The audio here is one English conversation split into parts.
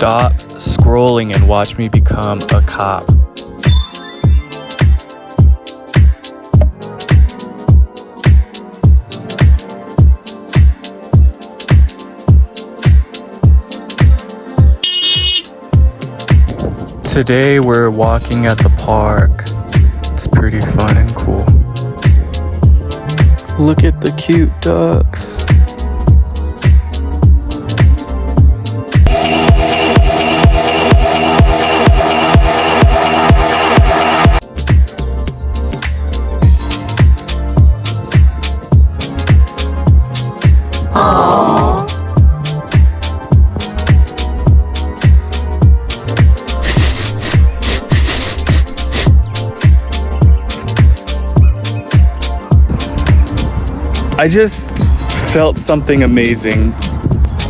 stop scrolling and watch me become a cop. Today we're walking at the park. It's pretty fun and cool. Look at the cute ducks. I just felt something amazing.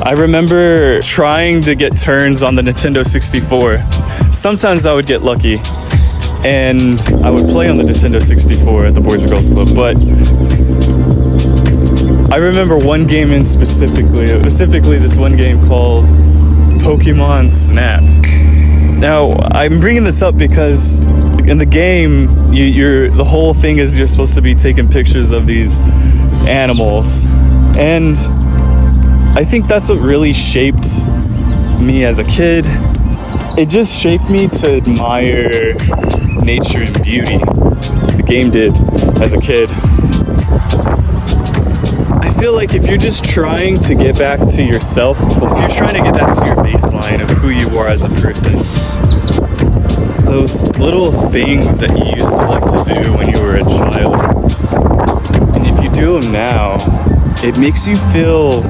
I remember trying to get turns on the Nintendo 64. Sometimes I would get lucky and I would play on the Nintendo 64 at the Boys and Girls Club, but I remember one game in specifically this one game called Pokemon Snap. Now, I'm bringing this up because in the game, the whole thing is you're supposed to be taking pictures of these animals, and I think that's what really shaped me as a kid. It just shaped me to admire nature and beauty. The game did as a kid. I feel like if you're just trying to get back to yourself, if you're trying to get back to your baseline of who you are as a person, those little things that you used to like to do when you were a child, and if you do them now, it makes you feel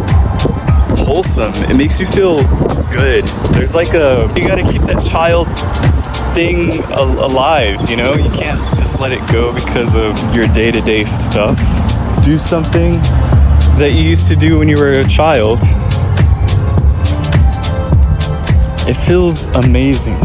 wholesome. It makes you feel good. There's like you gotta keep that child thing alive, you know? You can't just let it go because of your day-to-day stuff. Do something that you used to do when you were a child. It feels amazing.